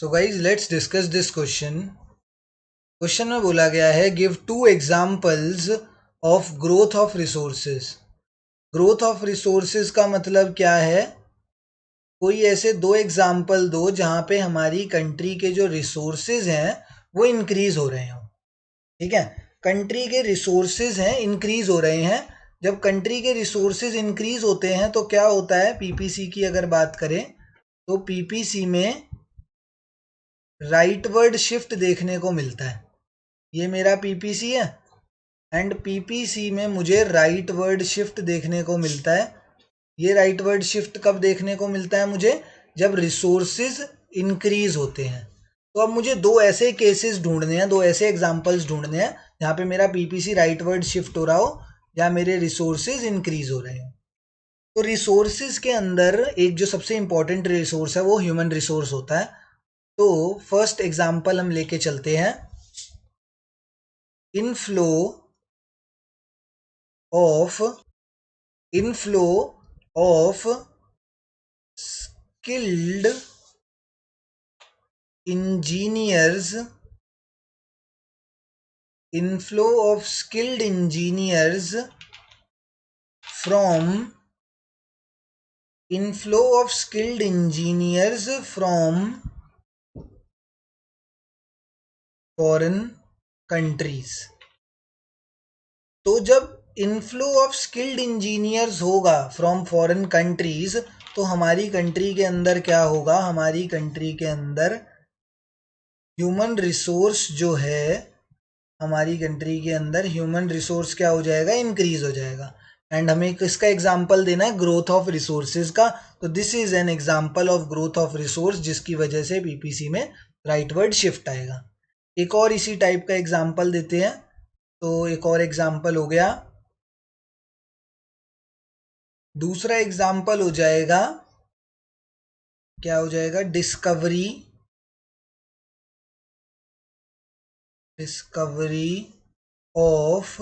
So guys let's discuss this question. Question में बोला गया है give 2 examples of growth of resources. Growth of resources का मतलब क्या है? कोई ऐसे 2 एग्जाम्पल दो जहां पे हमारी कंट्री के जो रिसोर्सेज हैं वो इंक्रीज हो रहे हो। ठीक है, कंट्री के रिसोर्सेज हैं इंक्रीज हो रहे हैं। जब कंट्री के रिसोर्सेज इंक्रीज होते हैं तो क्या होता है? पीपीसी की अगर बात करें तो पीपीसी में राइटवर्ड शिफ्ट देखने को मिलता है। ये मेरा पीपीसी है एंड पीपीसी में मुझे राइटवर्ड शिफ्ट देखने को मिलता है। ये राइटवर्ड शिफ्ट कब देखने को मिलता है मुझे? जब रिसोर्सेज इंक्रीज होते हैं। तो अब मुझे दो ऐसे केसेस ढूंढने हैं, दो ऐसे एग्जांपल्स ढूंढने हैं जहाँ पे मेरा पीपीसी राइटवर्ड शिफ्ट हो रहा हो या मेरे रिसोर्सेज इंक्रीज हो रहे हो। तो रिसोर्सेज के अंदर एक जो सबसे इंपॉर्टेंट रिसोर्स है वो ह्यूमन रिसोर्स होता है। तो फर्स्ट एग्जांपल हम लेके चलते हैं। Inflow of skilled engineers from foreign countries। तो जब इनफ्लो ऑफ स्किल्ड इंजीनियर्स होगा फ्रॉम फॉरेन कंट्रीज तो हमारी कंट्री के अंदर क्या होगा? हमारी कंट्री के अंदर ह्यूमन रिसोर्स जो है, हमारी कंट्री के अंदर ह्यूमन रिसोर्स क्या हो जाएगा? इंक्रीज हो जाएगा। एंड हमें किसका एग्जाम्पल देना है? ग्रोथ ऑफ रिसोर्सेज का। तो this is an example of growth of resource जिसकी वजह से पीपीसी में राइटवर्ड शिफ्ट आएगा। एक और इसी टाइप का एग्जाम्पल देते हैं। तो एक और एग्जाम्पल हो गया, दूसरा एग्जाम्पल हो जाएगा, क्या हो जाएगा? Discovery of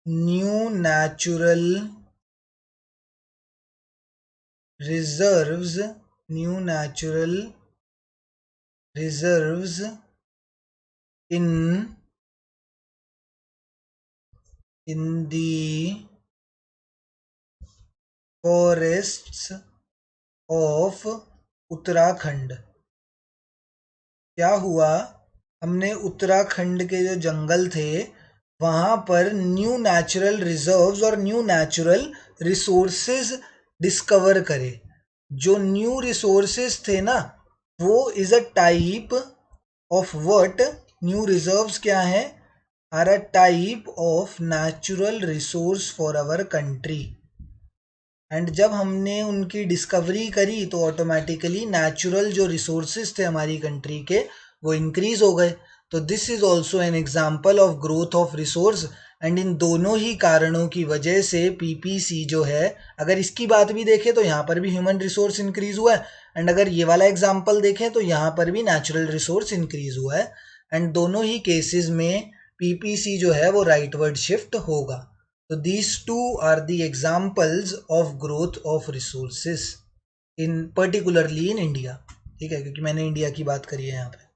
new natural reserves in the forests of Uttarakhand. क्या हुआ? हमने उत्तराखंड के जो जंगल थे वहां पर न्यू नेचुरल रिजर्व्स और न्यू नेचुरल रिसोर्सेज डिस्कवर करे। जो न्यू रिसोर्सेज थे ना, वो is a type of what? New reserves क्या है? Are a type of natural resource for our country. And जब हमने उनकी डिस्कवरी करी तो ऑटोमेटिकली नेचुरल जो रिसोर्सेज थे हमारी कंट्री के वो इंक्रीज हो गए। तो this is also an example of growth of resource. And in दोनों ही कारणों की वजह से पीपीसी जो है, अगर इसकी बात भी देखें तो यहाँ पर भी ह्यूमन रिसोर्स इंक्रीज हुआ है एंड अगर ये वाला एग्जाम्पल देखें तो यहाँ पर भी नेचुरल रिसोर्स इंक्रीज हुआ है। एंड दोनों ही केसेस में पीपीसी जो है वो राइटवर्ड शिफ्ट होगा। So these two are the examples of growth of resources in particularly in India। ठीक है, क्योंकि मैंने इंडिया की बात करी है यहाँ पे।